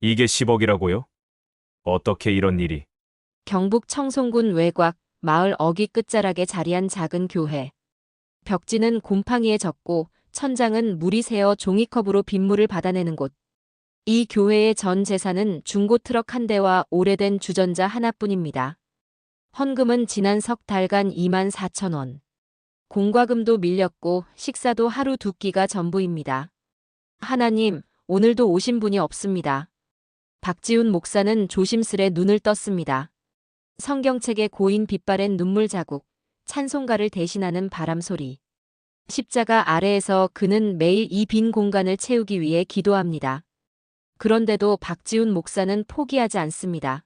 이게 10억이라고요? 어떻게 이런 일이? 경북 청송군 외곽 마을 어귀 끝자락에 자리한 작은 교회. 벽지는 곰팡이에 젖고 천장은 물이 새어 종이컵으로 빗물을 받아내는 곳. 이 교회의 전 재산은 중고 트럭 한 대와 오래된 주전자 하나뿐입니다. 헌금은 지난 석 달간 2만 4천 원. 공과금도 밀렸고 식사도 하루 두 끼가 전부입니다. 하나님, 오늘도 오신 분이 없습니다. 박지훈 목사는 조심스레 눈을 떴습니다. 성경책에 고인 빛바랜 눈물 자국, 찬송가를 대신하는 바람 소리. 십자가 아래에서 그는 매일 이 빈 공간을 채우기 위해 기도합니다. 그런데도 박지훈 목사는 포기하지 않습니다.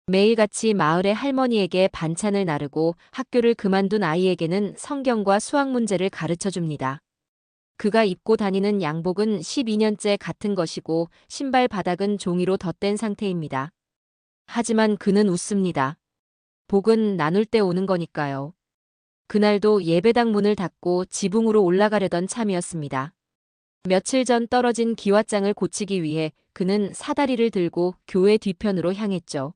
매일같이 마을의 할머니에게 반찬을 나르고 학교를 그만둔 아이에게는 성경과 수학 문제를 가르쳐 줍니다. 그가 입고 다니는 양복은 12년째 같은 것이고 신발 바닥은 종이로 덧댄 상태입니다. 하지만 그는 웃습니다. 복은 나눌 때 오는 거니까요. 그날도 예배당 문을 닫고 지붕으로 올라가려던 참이었습니다. 며칠 전 떨어진 기왓장을 고치기 위해 그는 사다리를 들고 교회 뒤편으로 향했죠.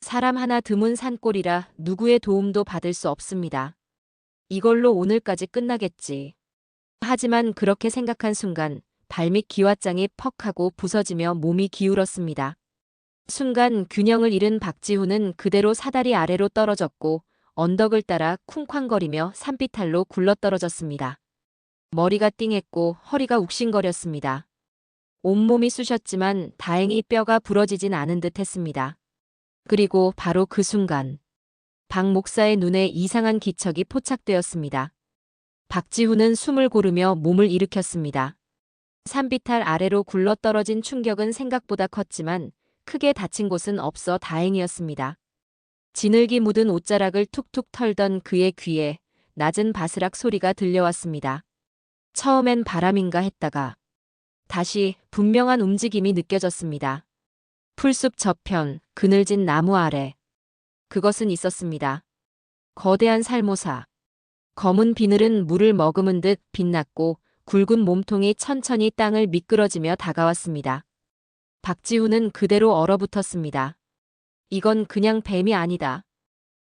사람 하나 드문 산골이라 누구의 도움도 받을 수 없습니다. 이걸로 오늘까지 끝나겠지. 하지만 그렇게 생각한 순간 발밑 기왓장이 퍽 하고 부서지며 몸이 기울었습니다. 순간 균형을 잃은 박지훈은 그대로 사다리 아래로 떨어졌고 언덕을 따라 쿵쾅거리며 산비탈로 굴러떨어졌습니다. 머리가 띵했고 허리가 욱신거렸습니다. 온몸이 쑤셨지만 다행히 뼈가 부러지진 않은 듯 했습니다. 그리고 바로 그 순간 박 목사의 눈에 이상한 기척이 포착되었습니다. 박지훈은 숨을 고르며 몸을 일으켰습니다. 산비탈 아래로 굴러떨어진 충격은 생각보다 컸지만 크게 다친 곳은 없어 다행이었습니다. 진흙이 묻은 옷자락을 툭툭 털던 그의 귀에 낮은 바스락 소리가 들려왔습니다. 처음엔 바람인가 했다가 다시 분명한 움직임이 느껴졌습니다. 풀숲 저편, 그늘진 나무 아래. 그것은 있었습니다. 거대한 살모사. 검은 비늘은 물을 머금은 듯 빛났고 굵은 몸통이 천천히 땅을 미끄러지며 다가왔습니다. 박지훈은 그대로 얼어붙었습니다. 이건 그냥 뱀이 아니다.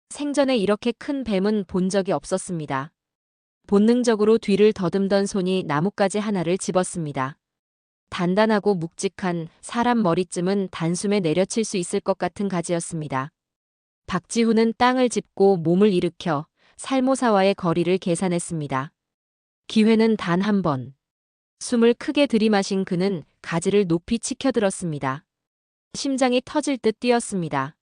생전에 이렇게 큰 뱀은 본 적이 없었습니다. 본능적으로 뒤를 더듬던 손이 나뭇가지 하나를 집었습니다. 단단하고 묵직한 사람 머리쯤은 단숨에 내려칠 수 있을 것 같은 가지였습니다. 박지훈은 땅을 짚고 몸을 일으켜 살모사와의 거리를 계산했습니다. 기회는 단 한 번. 숨을 크게 들이마신 그는 가지를 높이 치켜들었습니다. 심장이 터질 듯 뛰었습니다.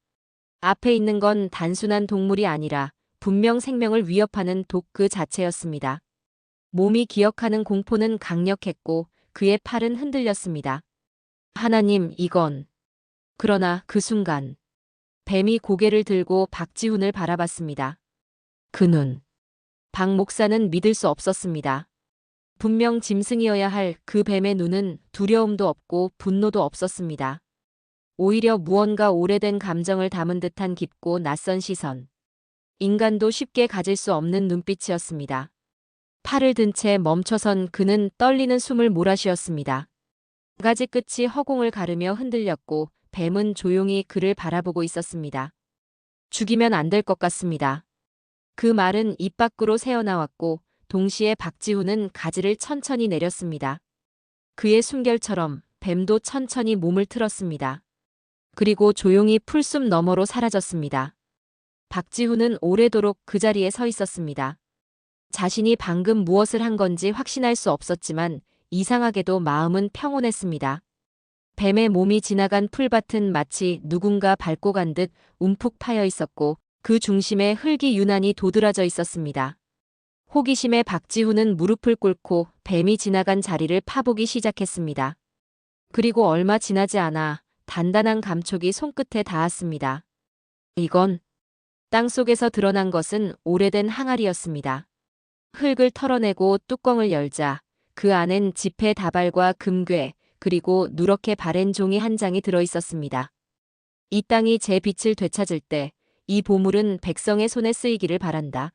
앞에 있는 건 단순한 동물이 아니라 분명 생명을 위협하는 독 그 자체였습니다. 몸이 기억하는 공포는 강력했고 그의 팔은 흔들렸습니다. 하나님, 이건. 그러나 그 순간 뱀이 고개를 들고 박지훈을 바라봤습니다. 그 눈. 박 목사는 믿을 수 없었습니다. 분명 짐승이어야 할 그 뱀의 눈은 두려움도 없고 분노도 없었습니다. 오히려 무언가 오래된 감정을 담은 듯한 깊고 낯선 시선. 인간도 쉽게 가질 수 없는 눈빛이었습니다. 팔을 든 채 멈춰선 그는 떨리는 숨을 몰아쉬었습니다. 가지 끝이 허공을 가르며 흔들렸고 뱀은 조용히 그를 바라보고 있었습니다. 죽이면 안 될 것 같습니다. 그 말은 입 밖으로 새어나왔고 동시에 박지훈은 가지를 천천히 내렸습니다. 그의 숨결처럼 뱀도 천천히 몸을 틀었습니다. 그리고 조용히 풀숲 너머로 사라졌습니다. 박지훈은 오래도록 그 자리에 서 있었습니다. 자신이 방금 무엇을 한 건지 확신할 수 없었지만 이상하게도 마음은 평온했습니다. 뱀의 몸이 지나간 풀밭은 마치 누군가 밟고 간 듯 움푹 파여 있었고 그 중심에 흙이 유난히 도드라져 있었습니다. 호기심에 박지훈은 무릎을 꿇고 뱀이 지나간 자리를 파보기 시작했습니다. 그리고 얼마 지나지 않아 단단한 감촉이 손끝에 닿았습니다. 이건 땅속에서 드러난 것은 오래된 항아리였습니다. 흙을 털어내고 뚜껑을 열자 그 안엔 지폐 다발과 금괴 그리고 누렇게 바랜 종이 한 장이 들어있었습니다. 이 땅이 제 빛을 되찾을 때 이 보물은 백성의 손에 쓰이기를 바란다.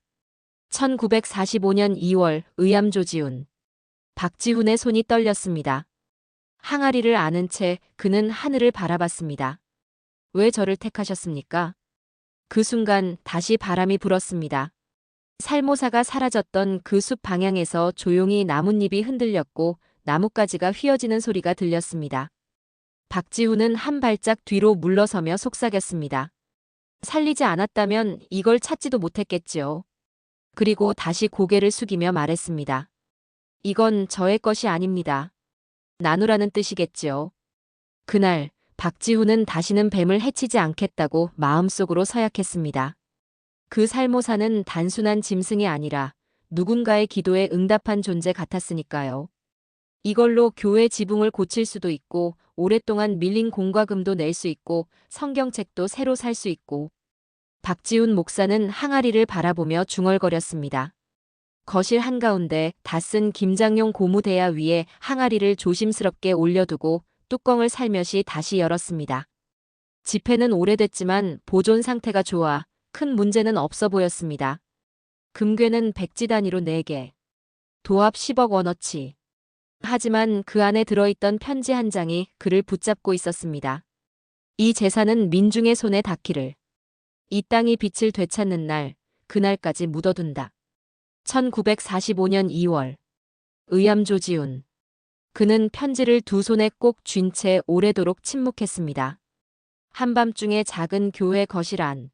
1945년 2월 의암 조지훈. 박지훈의 손이 떨렸습니다. 항아리를 아는 채 그는 하늘을 바라봤습니다. 왜 저를 택하셨습니까? 그 순간 다시 바람이 불었습니다. 살모사가 사라졌던 그 숲 방향에서 조용히 나뭇잎이 흔들렸고 나뭇가지가 휘어지는 소리가 들렸습니다. 박지훈은 한 발짝 뒤로 물러서며 속삭였습니다. 살리지 않았다면 이걸 찾지도 못했겠지요. 그리고 다시 고개를 숙이며 말했습니다. 이건 저의 것이 아닙니다. 나누라는 뜻이겠지요. 그날 박지훈은 다시는 뱀을 해치지 않겠다고 마음속으로 서약했습니다. 그 살모사는 단순한 짐승이 아니라 누군가의 기도에 응답한 존재 같았으니까요. 이걸로 교회 지붕을 고칠 수도 있고 오랫동안 밀린 공과금도 낼 수 있고 성경책도 새로 살 수 있고. 박지훈 목사는 항아리를 바라보며 중얼거렸습니다. 거실 한가운데 다 쓴 김장용 고무대야 위에 항아리를 조심스럽게 올려두고 뚜껑을 살며시 다시 열었습니다. 지폐는 오래됐지만 보존 상태가 좋아 큰 문제는 없어 보였습니다. 금괴는 백지 단위로 4개. 도합 10억 원어치. 하지만 그 안에 들어있던 편지 한 장이 그를 붙잡고 있었습니다. 이 재산은 민중의 손에 닿기를. 이 땅이 빛을 되찾는 날, 그날까지 묻어둔다. 1945년 2월. 의암 조지훈. 그는 편지를 두 손에 꼭 쥔 채 오래도록 침묵했습니다. 한밤중에 작은 교회 거실 안.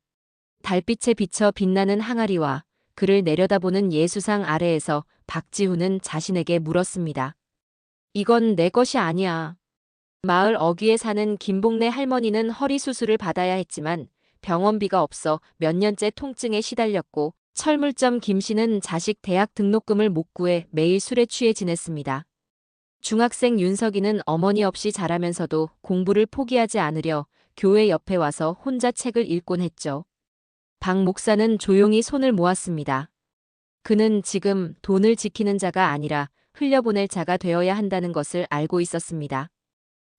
달빛에 비쳐 빛나는 항아리와 그를 내려다보는 예수상 아래에서 박지훈은 자신에게 물었습니다. 이건 내 것이 아니야. 마을 어귀에 사는 김복래 할머니는 허리 수술을 받아야 했지만 병원비가 없어 몇 년째 통증에 시달렸고 철물점 김씨는 자식 대학 등록금을 못 구해 매일 술에 취해 지냈습니다. 중학생 윤석이는 어머니 없이 자라면서도 공부를 포기하지 않으려 교회 옆에 와서 혼자 책을 읽곤 했죠. 박 목사는 조용히 손을 모았습니다. 그는 지금 돈을 지키는 자가 아니라 흘려보낼 자가 되어야 한다는 것을 알고 있었습니다.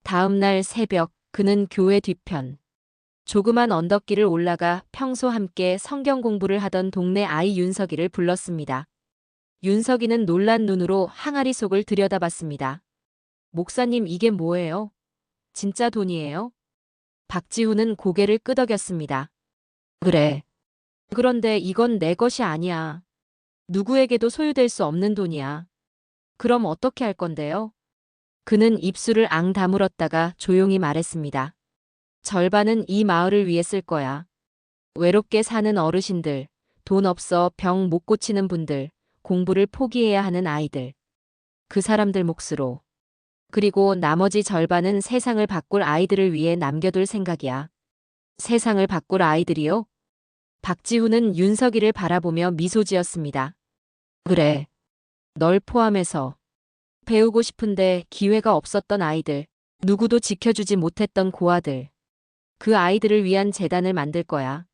다음 날 새벽 그는 교회 뒤편 조그만 언덕길을 올라가 평소 함께 성경 공부를 하던 동네 아이 윤석이를 불렀습니다. 윤석이는 놀란 눈으로 항아리 속을 들여다봤습니다. 목사님 이게 뭐예요? 진짜 돈이에요? 박지훈은 고개를 끄덕였습니다. 그래. 그런데 이건 내 것이 아니야. 누구에게도 소유될 수 없는 돈이야. 그럼 어떻게 할 건데요? 그는 입술을 앙 다물었다가 조용히 말했습니다. 절반은 이 마을을 위해 쓸 거야. 외롭게 사는 어르신들, 돈 없어 병 못 고치는 분들, 공부를 포기해야 하는 아이들. 그 사람들 몫으로. 그리고 나머지 절반은 세상을 바꿀 아이들을 위해 남겨둘 생각이야. 세상을 바꿀 아이들이요? 박지훈은 윤석이를 바라보며 미소 지었습니다. 그래. 널 포함해서. 배우고 싶은데 기회가 없었던 아이들, 누구도 지켜주지 못했던 고아들. 그 아이들을 위한 재단을 만들 거야.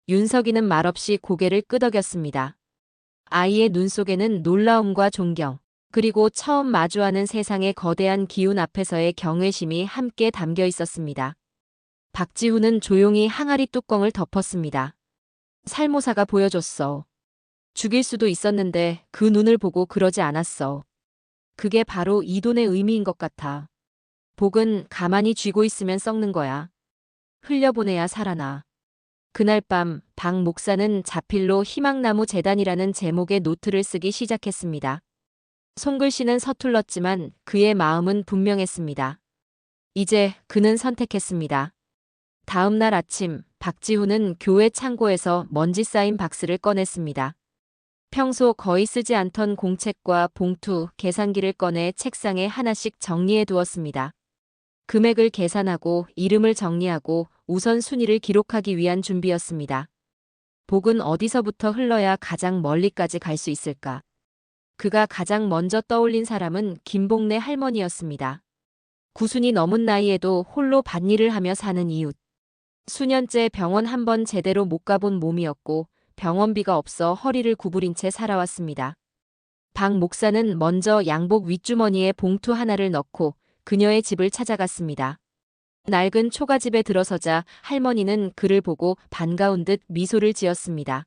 윤석이는 말없이 고개를 끄덕였습니다. 아이의 눈 속에는 놀라움과 존경, 그리고 처음 마주하는 세상의 거대한 기운 앞에서의 경외심이 함께 담겨 있었습니다. 박지훈은 조용히 항아리 뚜껑을 덮었습니다. 살모사가 보여줬어. 죽일 수도 있었는데 그 눈을 보고 그러지 않았어. 그게 바로 이 돈의 의미인 것 같아. 복은 가만히 쥐고 있으면 썩는 거야. 흘려보내야 살아나. 그날 밤 박 목사는 자필로 희망나무 재단이라는 제목의 노트를 쓰기 시작했습니다. 손글씨는 서툴렀지만 그의 마음은 분명했습니다. 이제 그는 선택했습니다. 다음 날 아침 박지훈은 교회 창고에서 먼지 쌓인 박스를 꺼냈습니다. 평소 거의 쓰지 않던 공책과 봉투, 계산기를 꺼내 책상에 하나씩 정리해 두었습니다. 금액을 계산하고 이름을 정리하고 우선순위를 기록하기 위한 준비였습니다. 복은 어디서부터 흘러야 가장 멀리까지 갈 수 있을까? 그가 가장 먼저 떠올린 사람은 김복래 할머니였습니다. 90이 넘은 나이에도 홀로 밭일을 하며 사는 이웃. 수년째 병원 한 번 제대로 못 가본 몸이었고 병원비가 없어 허리를 구부린 채 살아왔습니다. 박 목사는 먼저 양복 윗주머니에 봉투 하나를 넣고 그녀의 집을 찾아갔습니다. 낡은 초가집에 들어서자 할머니는 그를 보고 반가운 듯 미소를 지었습니다.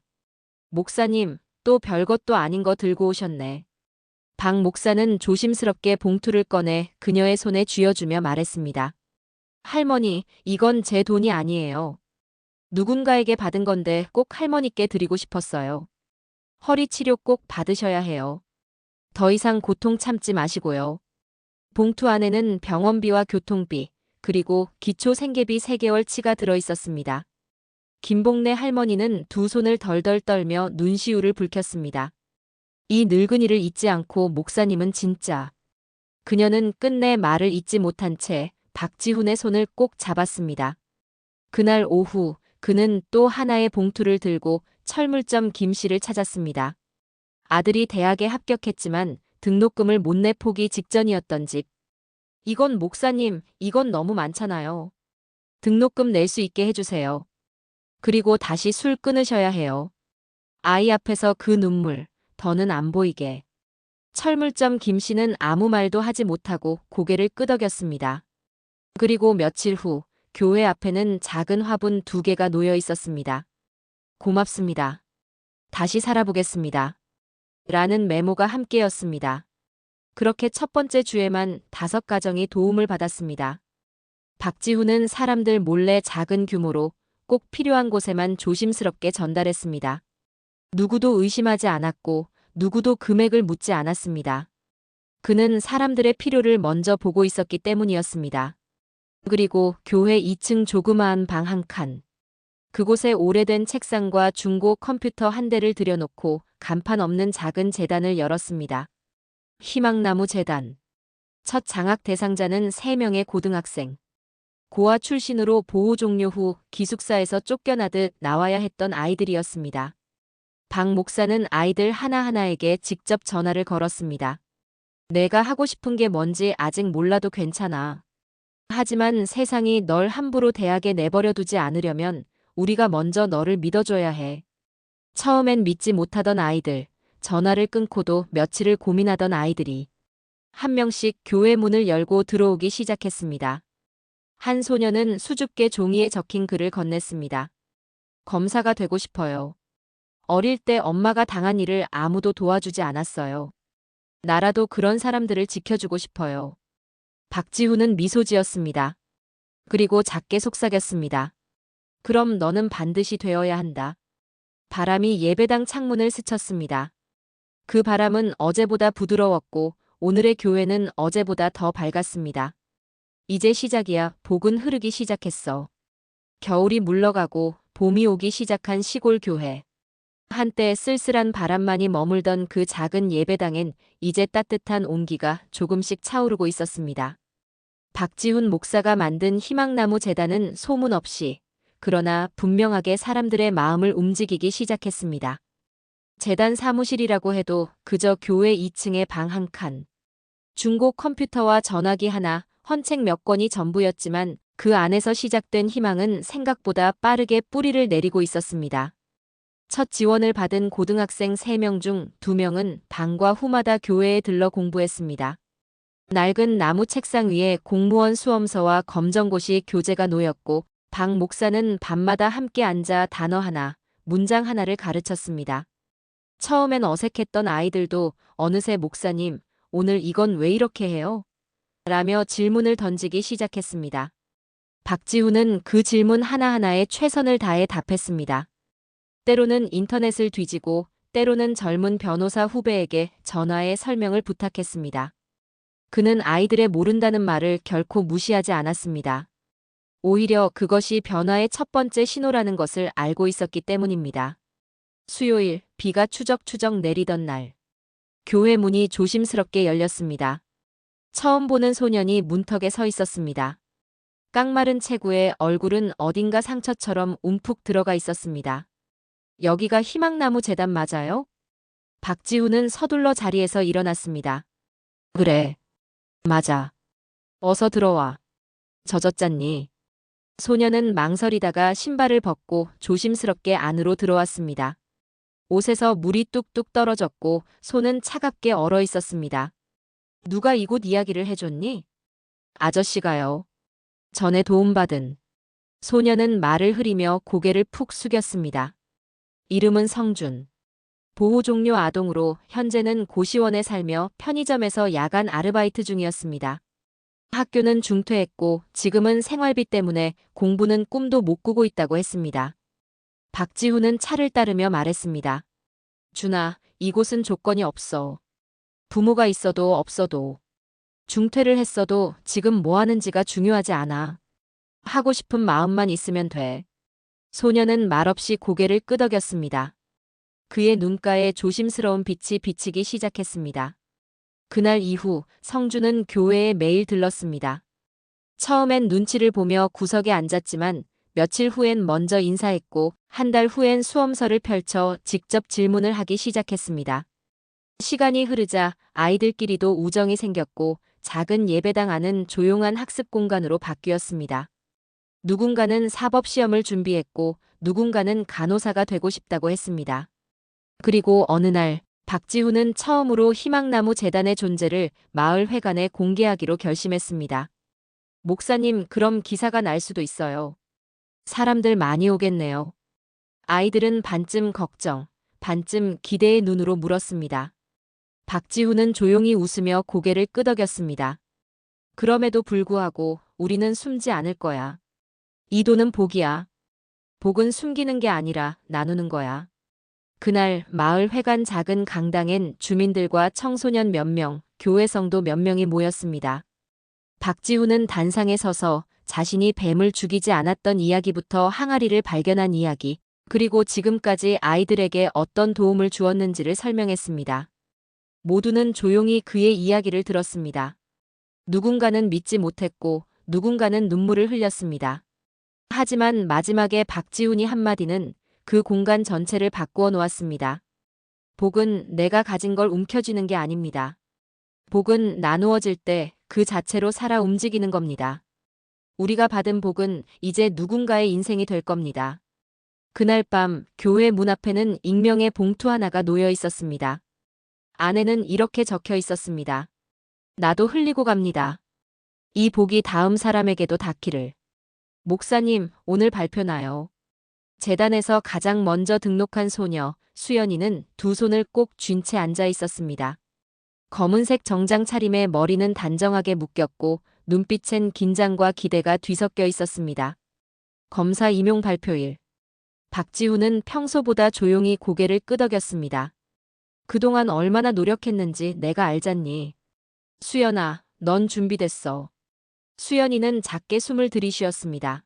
목사님, 또 별것도 아닌 거 들고 오셨네. 박 목사는 조심스럽게 봉투를 꺼내 그녀의 손에 쥐어주며 말했습니다. 할머니, 이건 제 돈이 아니에요. 누군가에게 받은 건데 꼭 할머니께 드리고 싶었어요. 허리 치료 꼭 받으셔야 해요. 더 이상 고통 참지 마시고요. 봉투 안에는 병원비와 교통비, 그리고 기초 생계비 3개월치가 들어 있었습니다. 김복래 할머니는 두 손을 덜덜 떨며 눈시울을 붉혔습니다. 이 늙은이를 잊지 않고 목사님은 진짜. 그녀는 끝내 말을 잇지 못한 채 박지훈의 손을 꼭 잡았습니다. 그날 오후 그는 또 하나의 봉투를 들고 철물점 김 씨를 찾았습니다. 아들이 대학에 합격했지만 등록금을 못 내 포기 직전이었던 집. 이건 목사님, 이건 너무 많잖아요. 등록금 낼 수 있게 해주세요. 그리고 다시 술 끊으셔야 해요. 아이 앞에서 그 눈물, 더는 안 보이게. 철물점 김 씨는 아무 말도 하지 못하고 고개를 끄덕였습니다. 그리고 며칠 후 교회 앞에는 작은 화분 2개가 놓여 있었습니다. 고맙습니다. 다시 살아보겠습니다. 라는 메모가 함께였습니다. 그렇게 첫 번째 주에만 5가정이 도움을 받았습니다. 박지훈은 사람들 몰래 작은 규모로 꼭 필요한 곳에만 조심스럽게 전달했습니다. 누구도 의심하지 않았고 누구도 금액을 묻지 않았습니다. 그는 사람들의 필요를 먼저 보고 있었기 때문이었습니다. 그리고 교회 2층 조그마한 방 한 칸. 그곳에 오래된 책상과 중고 컴퓨터 한 대를 들여놓고 간판 없는 작은 재단을 열었습니다. 희망나무 재단. 첫 장학 대상자는 3명의 고등학생. 고아 출신으로 보호 종료 후 기숙사에서 쫓겨나듯 나와야 했던 아이들이었습니다. 박 목사는 아이들 하나하나에게 직접 전화를 걸었습니다. 내가 하고 싶은 게 뭔지 아직 몰라도 괜찮아. 하지만 세상이 널 함부로 대학에 내버려 두지 않으려면 우리가 먼저 너를 믿어줘야 해. 처음엔 믿지 못하던 아이들, 전화를 끊고도 며칠을 고민하던 아이들이 한 명씩 교회 문을 열고 들어오기 시작했습니다. 한 소녀는 수줍게 종이에 적힌 글을 건넸습니다. 검사가 되고 싶어요. 어릴 때 엄마가 당한 일을 아무도 도와주지 않았어요. 나라도 그런 사람들을 지켜주고 싶어요. 박지훈은 미소 지었습니다. 그리고 작게 속삭였습니다. 그럼 너는 반드시 되어야 한다. 바람이 예배당 창문을 스쳤습니다. 그 바람은 어제보다 부드러웠고 오늘의 교회는 어제보다 더 밝았습니다. 이제 시작이야. 복은 흐르기 시작했어. 겨울이 물러가고 봄이 오기 시작한 시골 교회. 한때 쓸쓸한 바람만이 머물던 그 작은 예배당엔 이제 따뜻한 온기가 조금씩 차오르고 있었습니다. 박지훈 목사가 만든 희망나무 재단은 소문 없이, 그러나 분명하게 사람들의 마음을 움직이기 시작했습니다. 재단 사무실이라고 해도 그저 교회 2층에 방 한 칸. 중고 컴퓨터와 전화기 하나, 헌책 몇 권이 전부였지만 그 안에서 시작된 희망은 생각보다 빠르게 뿌리를 내리고 있었습니다. 첫 지원을 받은 고등학생 3명 중 2명은 방과 후마다 교회에 들러 공부했습니다. 낡은 나무 책상 위에 공무원 수험서와 검정고시 교재가 놓였고 박 목사는 밤마다 함께 앉아 단어 하나, 문장 하나를 가르쳤습니다. 처음엔 어색했던 아이들도 어느새 목사님, 오늘 이건 왜 이렇게 해요? 라며 질문을 던지기 시작했습니다. 박지훈은 그 질문 하나하나에 최선을 다해 답했습니다. 때로는 인터넷을 뒤지고 때로는 젊은 변호사 후배에게 전화해 설명을 부탁했습니다. 그는 아이들의 모른다는 말을 결코 무시하지 않았습니다. 오히려 그것이 변화의 첫 번째 신호라는 것을 알고 있었기 때문입니다. 수요일, 비가 추적추적 내리던 날. 교회 문이 조심스럽게 열렸습니다. 처음 보는 소년이 문턱에 서 있었습니다. 깡마른 체구에 얼굴은 어딘가 상처처럼 움푹 들어가 있었습니다. 여기가 희망나무 재단 맞아요? 박지훈은 서둘러 자리에서 일어났습니다. 그래. 맞아. 어서 들어와. 젖었잖니. 소녀는 망설이다가 신발을 벗고 조심스럽게 안으로 들어왔습니다. 옷에서 물이 뚝뚝 떨어졌고 손은 차갑게 얼어 있었습니다. 누가 이곳 이야기를 해줬니? 아저씨가요. 전에 도움받은. 소녀는 말을 흐리며 고개를 푹 숙였습니다. 이름은 성준. 보호 종료 아동으로 현재는 고시원에 살며 편의점에서 야간 아르바이트 중이었습니다. 학교는 중퇴했고 지금은 생활비 때문에 공부는 꿈도 못 꾸고 있다고 했습니다. 박지훈은 차를 따르며 말했습니다. 준아, 이곳은 조건이 없어. 부모가 있어도 없어도. 중퇴를 했어도 지금 뭐 하는지가 중요하지 않아. 하고 싶은 마음만 있으면 돼. 소녀는 말없이 고개를 끄덕였습니다. 그의 눈가에 조심스러운 빛이 비치기 시작했습니다. 그날 이후 성준은 교회에 매일 들렀습니다. 처음엔 눈치를 보며 구석에 앉았지만 며칠 후엔 먼저 인사했고 한 달 후엔 수험서를 펼쳐 직접 질문을 하기 시작했습니다. 시간이 흐르자 아이들끼리도 우정이 생겼고 작은 예배당 안은 조용한 학습 공간으로 바뀌었습니다. 누군가는 사법시험을 준비했고 누군가는 간호사가 되고 싶다고 했습니다. 그리고 어느 날 박지훈은 처음으로 희망나무 재단의 존재를 마을 회관에 공개하기로 결심했습니다. 목사님, 그럼 기사가 날 수도 있어요. 사람들 많이 오겠네요. 아이들은 반쯤 걱정, 반쯤 기대의 눈으로 물었습니다. 박지훈은 조용히 웃으며 고개를 끄덕였습니다. 그럼에도 불구하고 우리는 숨지 않을 거야. 이 돈은 복이야. 복은 숨기는 게 아니라 나누는 거야. 그날 마을 회관 작은 강당엔 주민들과 청소년 몇 명, 교회 성도 몇 명이 모였습니다. 박지훈은 단상에 서서 자신이 뱀을 죽이지 않았던 이야기부터 항아리를 발견한 이야기, 그리고 지금까지 아이들에게 어떤 도움을 주었는지를 설명했습니다. 모두는 조용히 그의 이야기를 들었습니다. 누군가는 믿지 못했고 누군가는 눈물을 흘렸습니다. 하지만 마지막에 박지훈이 한마디는 그 공간 전체를 바꾸어 놓았습니다. 복은 내가 가진 걸 움켜쥐는 게 아닙니다. 복은 나누어질 때 그 자체로 살아 움직이는 겁니다. 우리가 받은 복은 이제 누군가의 인생이 될 겁니다. 그날 밤 교회 문 앞에는 익명의 봉투 하나가 놓여 있었습니다. 안에는 이렇게 적혀 있었습니다. 나도 흘리고 갑니다. 이 복이 다음 사람에게도 닿기를. 목사님, 오늘 발표나요. 재단에서 가장 먼저 등록한 소녀, 수연이는 두 손을 꼭 쥔 채 앉아 있었습니다. 검은색 정장 차림에 머리는 단정하게 묶였고 눈빛엔 긴장과 기대가 뒤섞여 있었습니다. 검사 임용 발표일. 박지훈은 평소보다 조용히 고개를 끄덕였습니다. 그동안 얼마나 노력했는지 내가 알잖니. 수연아, 넌 준비됐어. 수연이는 작게 숨을 들이쉬었습니다.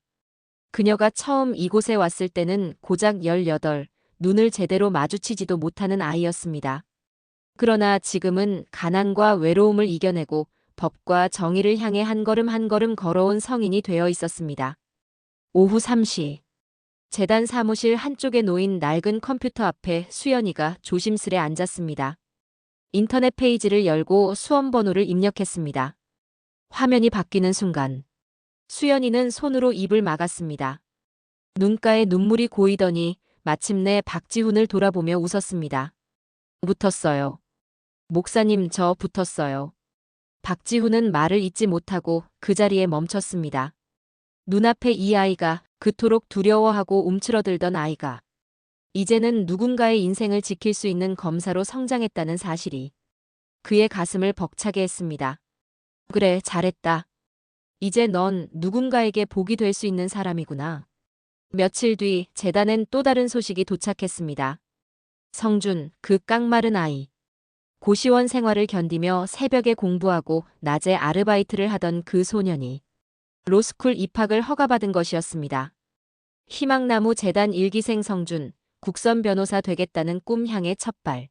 그녀가 처음 이곳에 왔을 때는 고작 18, 눈을 제대로 마주치지도 못하는 아이였습니다. 그러나 지금은 가난과 외로움을 이겨내고 법과 정의를 향해 한 걸음 한 걸음 걸어온 성인이 되어 있었습니다. 오후 3시. 재단 사무실 한쪽에 놓인 낡은 컴퓨터 앞에 수연이가 조심스레 앉았습니다. 인터넷 페이지를 열고 수험 번호를 입력했습니다. 화면이 바뀌는 순간 수연이는 손으로 입을 막았습니다. 눈가에 눈물이 고이더니 마침내 박지훈을 돌아보며 웃었습니다. 붙었어요. 목사님, 저 붙었어요. 박지훈은 말을 잇지 못하고 그 자리에 멈췄습니다. 눈앞에 이 아이가, 그토록 두려워하고 움츠러들던 아이가 이제는 누군가의 인생을 지킬 수 있는 검사로 성장했다는 사실이 그의 가슴을 벅차게 했습니다. 그래, 잘했다. 이제 넌 누군가에게 복이 될 수 있는 사람이구나. 며칠 뒤 재단엔 또 다른 소식이 도착했습니다. 성준, 그 깡마른 아이. 고시원 생활을 견디며 새벽에 공부하고 낮에 아르바이트를 하던 그 소년이 로스쿨 입학을 허가받은 것이었습니다. 희망나무 재단 1기생 성준, 국선 변호사 되겠다는 꿈 향해 첫발.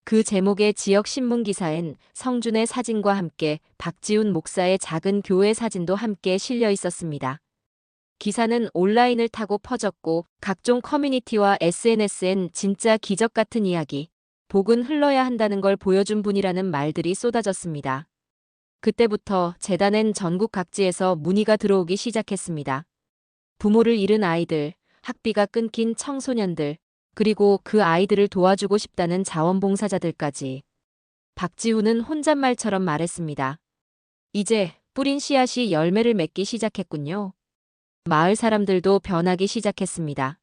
그 제목의 지역 신문 기사엔 성준의 사진과 함께 박지훈 목사의 작은 교회 사진도 함께 실려 있었습니다. 기사는 온라인을 타고 퍼졌고 각종 커뮤니티와 SNS엔 진짜 기적 같은 이야기, 복은 흘러야 한다는 걸 보여준 분이라는 말들이 쏟아졌습니다. 그때부터 재단엔 전국 각지에서 문의가 들어오기 시작했습니다. 부모를 잃은 아이들, 학비가 끊긴 청소년들, 그리고 그 아이들을 도와주고 싶다는 자원봉사자들까지. 박지훈은 혼잣말처럼 말했습니다. 이제 뿌린 씨앗이 열매를 맺기 시작했군요. 마을 사람들도 변하기 시작했습니다.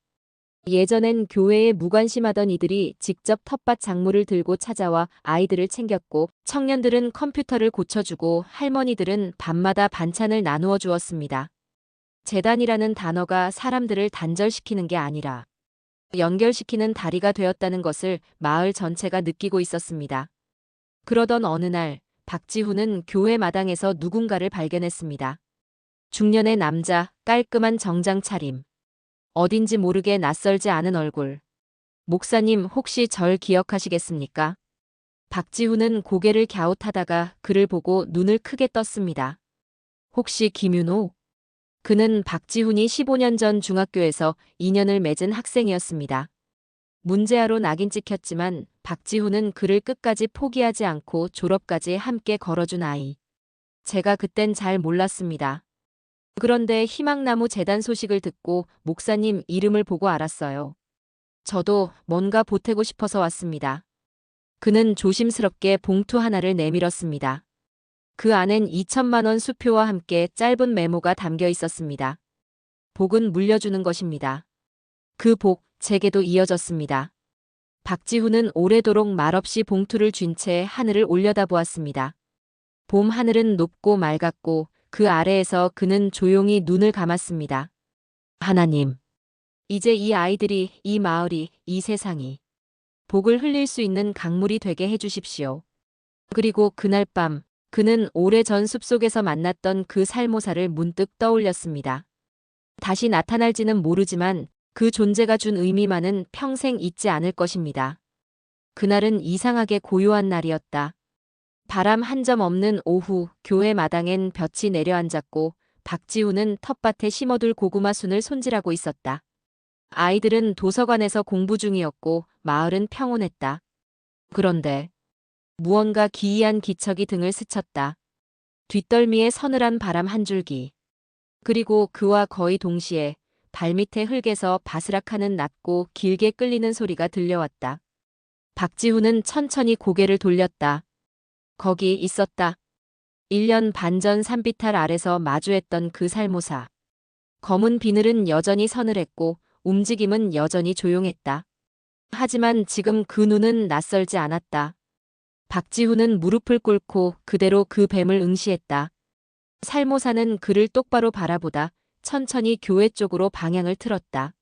예전엔 교회에 무관심하던 이들이 직접 텃밭 작물을 들고 찾아와 아이들을 챙겼고, 청년들은 컴퓨터를 고쳐주고 할머니들은 밤마다 반찬을 나누어 주었습니다. 재단이라는 단어가 사람들을 단절시키는 게 아니라 연결시키는 다리가 되었다는 것을 마을 전체가 느끼고 있었습니다. 그러던 어느 날, 박지훈은 교회 마당에서 누군가를 발견했습니다. 중년의 남자, 깔끔한 정장 차림. 어딘지 모르게 낯설지 않은 얼굴. 목사님, 혹시 절 기억하시겠습니까? 박지훈은 고개를 갸웃하다가 그를 보고 눈을 크게 떴습니다. 혹시 김윤호? 그는 박지훈이 15년 전 중학교에서 인연을 맺은 학생이었습니다. 문제아로 낙인 찍혔지만 박지훈은 그를 끝까지 포기하지 않고 졸업까지 함께 걸어준 아이. 제가 그땐 잘 몰랐습니다. 그런데 희망나무 재단 소식을 듣고 목사님 이름을 보고 알았어요. 저도 뭔가 보태고 싶어서 왔습니다. 그는 조심스럽게 봉투 하나를 내밀었습니다. 그 안엔 2천만 원 수표와 함께 짧은 메모가 담겨 있었습니다. 복은 물려주는 것입니다. 그 복, 제게도 이어졌습니다. 박지훈은 오래도록 말없이 봉투를 쥔 채 하늘을 올려다보았습니다. 봄 하늘은 높고 맑았고 그 아래에서 그는 조용히 눈을 감았습니다. 하나님, 이제 이 아이들이, 이 마을이, 이 세상이 복을 흘릴 수 있는 강물이 되게 해주십시오. 그리고 그날 밤, 그는 오래전 숲속에서 만났던 그 살모사를 문득 떠올렸습니다. 다시 나타날지는 모르지만 그 존재가 준 의미만은 평생 잊지 않을 것입니다. 그날은 이상하게 고요한 날이었다. 바람 한 점 없는 오후, 교회 마당엔 볕이 내려앉았고 박지훈은 텃밭에 심어둘 고구마 순을 손질하고 있었다. 아이들은 도서관에서 공부 중이었고 마을은 평온했다. 그런데 무언가 기이한 기척이 등을 스쳤다. 뒷덜미에 서늘한 바람 한 줄기. 그리고 그와 거의 동시에 발밑의 흙에서 바스락하는 낮고 길게 끌리는 소리가 들려왔다. 박지훈은 천천히 고개를 돌렸다. 거기 있었다. 1년 반 전 산비탈 아래서 마주했던 그 살모사. 검은 비늘은 여전히 서늘했고 움직임은 여전히 조용했다. 하지만 지금 그 눈은 낯설지 않았다. 박지훈은 무릎을 꿇고 그대로 그 뱀을 응시했다. 살모사는 그를 똑바로 바라보다 천천히 교회 쪽으로 방향을 틀었다.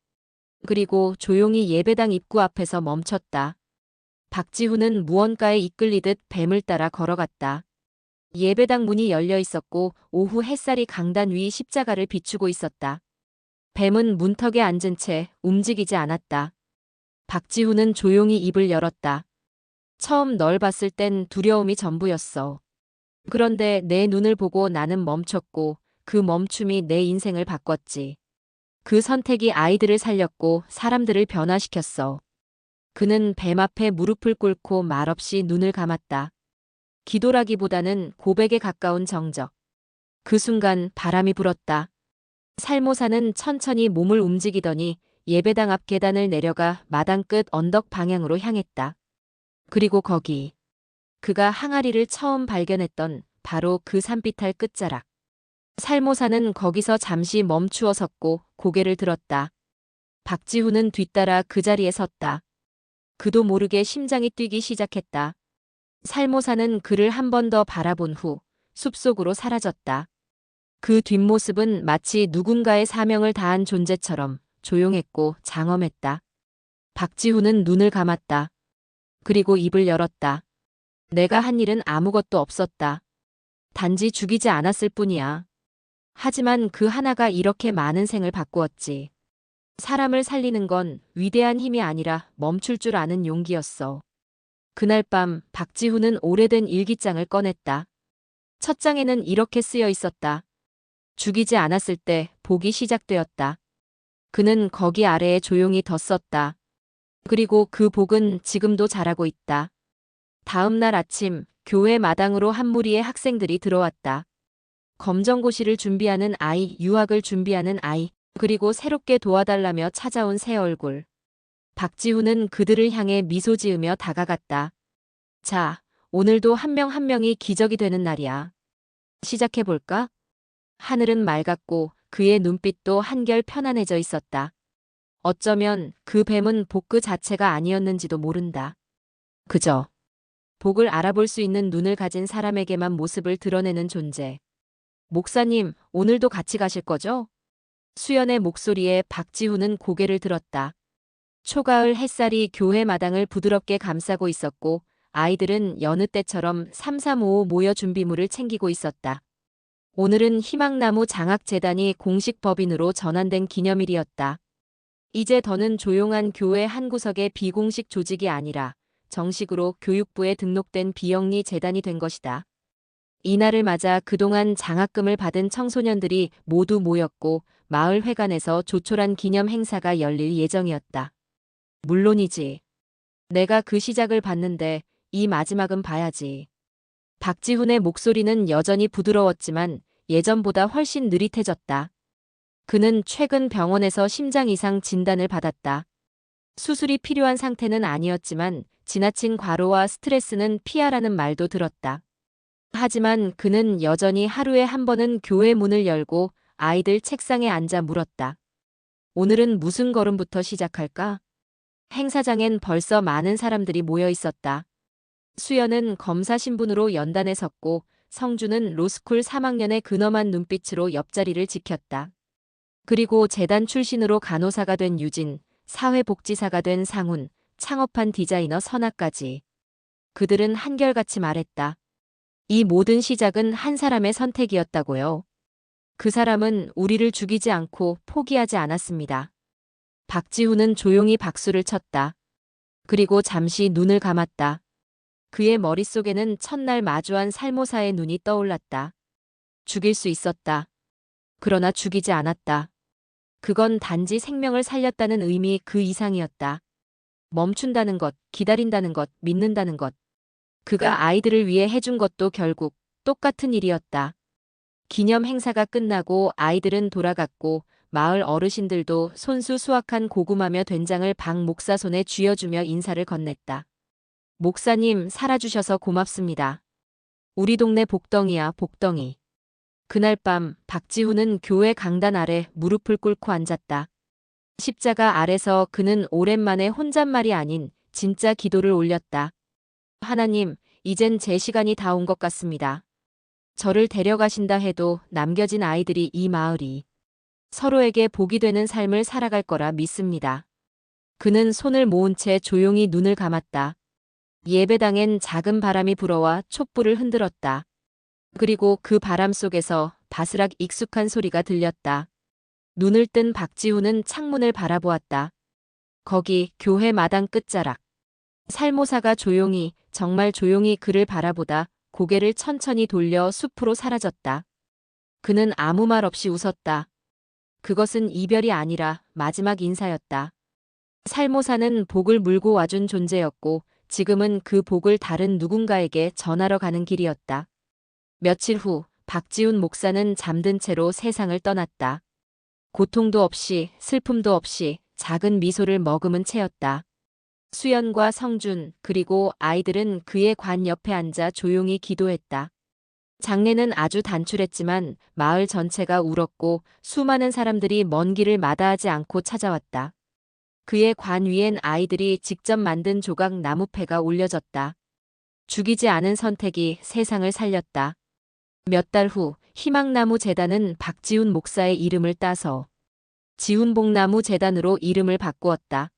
그리고 조용히 예배당 입구 앞에서 멈췄다. 박지훈은 무언가에 이끌리듯 뱀을 따라 걸어갔다. 예배당 문이 열려 있었고 오후 햇살이 강단 위 십자가를 비추고 있었다. 뱀은 문턱에 앉은 채 움직이지 않았다. 박지훈은 조용히 입을 열었다. 처음 널 봤을 땐 두려움이 전부였어. 그런데 내 눈을 보고 나는 멈췄고 그 멈춤이 내 인생을 바꿨지. 그 선택이 아이들을 살렸고 사람들을 변화시켰어. 그는 뱀 앞에 무릎을 꿇고 말없이 눈을 감았다. 기도라기보다는 고백에 가까운 정적. 그 순간 바람이 불었다. 살모사는 천천히 몸을 움직이더니 예배당 앞 계단을 내려가 마당 끝 언덕 방향으로 향했다. 그리고 거기 그가 항아리를 처음 발견했던 바로 그 산비탈 끝자락. 살모사는 거기서 잠시 멈추어 섰고 고개를 들었다. 박지훈은 뒤따라 그 자리에 섰다. 그도 모르게 심장이 뛰기 시작했다. 살모사는 그를 한 번 더 바라본 후 숲속으로 사라졌다. 그 뒷모습은 마치 누군가의 사명을 다한 존재처럼 조용했고 장엄했다. 박지훈은 눈을 감았다. 그리고 입을 열었다. 내가 한 일은 아무것도 없었다. 단지 죽이지 않았을 뿐이야. 하지만 그 하나가 이렇게 많은 생을 바꾸었지. 사람을 살리는 건 위대한 힘이 아니라 멈출 줄 아는 용기였어. 그날 밤 박지훈은 오래된 일기장을 꺼냈다. 첫 장에는 이렇게 쓰여 있었다. 죽이지 않았을 때 복이 시작되었다. 그는 거기 아래에 조용히 덧썼다. 그리고 그 복은 지금도 자라고 있다. 다음 날 아침 교회 마당으로 한 무리의 학생들이 들어왔다. 검정고시를 준비하는 아이, 유학을 준비하는 아이, 그리고 새롭게 도와달라며 찾아온 새 얼굴. 박지훈은 그들을 향해 미소 지으며 다가갔다. 자, 오늘도 한 명 한 명이 기적이 되는 날이야. 시작해볼까? 하늘은 맑았고 그의 눈빛도 한결 편안해져 있었다. 어쩌면 그 뱀은 복 그 자체가 아니었는지도 모른다. 그저 복을 알아볼 수 있는 눈을 가진 사람에게만 모습을 드러내는 존재. 목사님, 오늘도 같이 가실 거죠? 수연의 목소리에 박지훈은 고개를 들었다. 초가을 햇살이 교회 마당을 부드럽게 감싸고 있었고 아이들은 여느 때처럼 삼삼오오 모여 준비물을 챙기고 있었다. 오늘은 희망나무 장학재단이 공식 법인으로 전환된 기념일이었다. 이제 더는 조용한 교회 한 구석의 비공식 조직이 아니라 정식으로 교육부에 등록된 비영리 재단이 된 것이다. 이날을 맞아 그동안 장학금을 받은 청소년들이 모두 모였고 마을 회관에서 조촐한 기념 행사가 열릴 예정이었다. 물론이지. 내가 그 시작을 봤는데 이 마지막은 봐야지. 박지훈의 목소리는 여전히 부드러웠지만 예전보다 훨씬 느릿해졌다. 그는 최근 병원에서 심장 이상 진단을 받았다. 수술이 필요한 상태는 아니었지만 지나친 과로와 스트레스는 피하라는 말도 들었다. 하지만 그는 여전히 하루에 한 번은 교회 문을 열고 아이들 책상에 앉아 물었다. 오늘은 무슨 걸음부터 시작할까? 행사장엔 벌써 많은 사람들이 모여 있었다. 수연은 검사 신분으로 연단에 섰고 성주는 로스쿨 3학년의 근엄한 눈빛으로 옆자리를 지켰다. 그리고 재단 출신으로 간호사가 된 유진, 사회복지사가 된 상훈, 창업한 디자이너 선아까지. 그들은 한결같이 말했다. 이 모든 시작은 한 사람의 선택이었다고요. 그 사람은 우리를 죽이지 않고 포기하지 않았습니다. 박지훈은 조용히 박수를 쳤다. 그리고 잠시 눈을 감았다. 그의 머릿속에는 첫날 마주한 살모사의 눈이 떠올랐다. 죽일 수 있었다. 그러나 죽이지 않았다. 그건 단지 생명을 살렸다는 의미 그 이상이었다. 멈춘다는 것, 기다린다는 것, 믿는다는 것. 그가 아이들을 위해 해준 것도 결국 똑같은 일이었다. 기념 행사가 끝나고 아이들은 돌아갔고 마을 어르신들도 손수 수확한 고구마며 된장을 박 목사 손에 쥐어주며 인사를 건넸다. 목사님, 살아주셔서 고맙습니다. 우리 동네 복덩이야, 복덩이. 그날 밤 박지훈은 교회 강단 아래 무릎을 꿇고 앉았다. 십자가 아래서 그는 오랜만에 혼잣말이 아닌 진짜 기도를 올렸다. 하나님, 이젠 제 시간이 다 온 것 같습니다. 저를 데려가신다 해도 남겨진 아이들이 이 마을이 서로에게 복이 되는 삶을 살아갈 거라 믿습니다. 그는 손을 모은 채 조용히 눈을 감았다. 예배당엔 작은 바람이 불어와 촛불을 흔들었다. 그리고 그 바람 속에서 바스락 익숙한 소리가 들렸다. 눈을 뜬 박지훈은 창문을 바라보았다. 거기 교회 마당 끝자락. 살모사가 조용히, 정말 조용히 그를 바라보다 고개를 천천히 돌려 숲으로 사라졌다. 그는 아무 말 없이 웃었다. 그것은 이별이 아니라 마지막 인사였다. 살모사는 복을 물고 와준 존재였고 지금은 그 복을 다른 누군가에게 전하러 가는 길이었다. 며칠 후 박지훈 목사는 잠든 채로 세상을 떠났다. 고통도 없이 슬픔도 없이 작은 미소를 머금은 채였다. 수연과 성준 그리고 아이들은 그의 관 옆에 앉아 조용히 기도했다. 장례는 아주 단출했지만 마을 전체가 울었고 수많은 사람들이 먼 길을 마다하지 않고 찾아왔다. 그의 관 위엔 아이들이 직접 만든 조각 나무패가 올려졌다. 죽이지 않은 선택이 세상을 살렸다. 몇 달 후 희망나무 재단은 박지훈 목사의 이름을 따서 지훈복나무 재단으로 이름을 바꾸었다.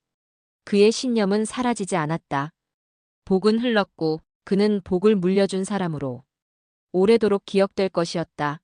그의 신념은 사라지지 않았다. 복은 흘렀고 그는 복을 물려준 사람으로 오래도록 기억될 것이었다.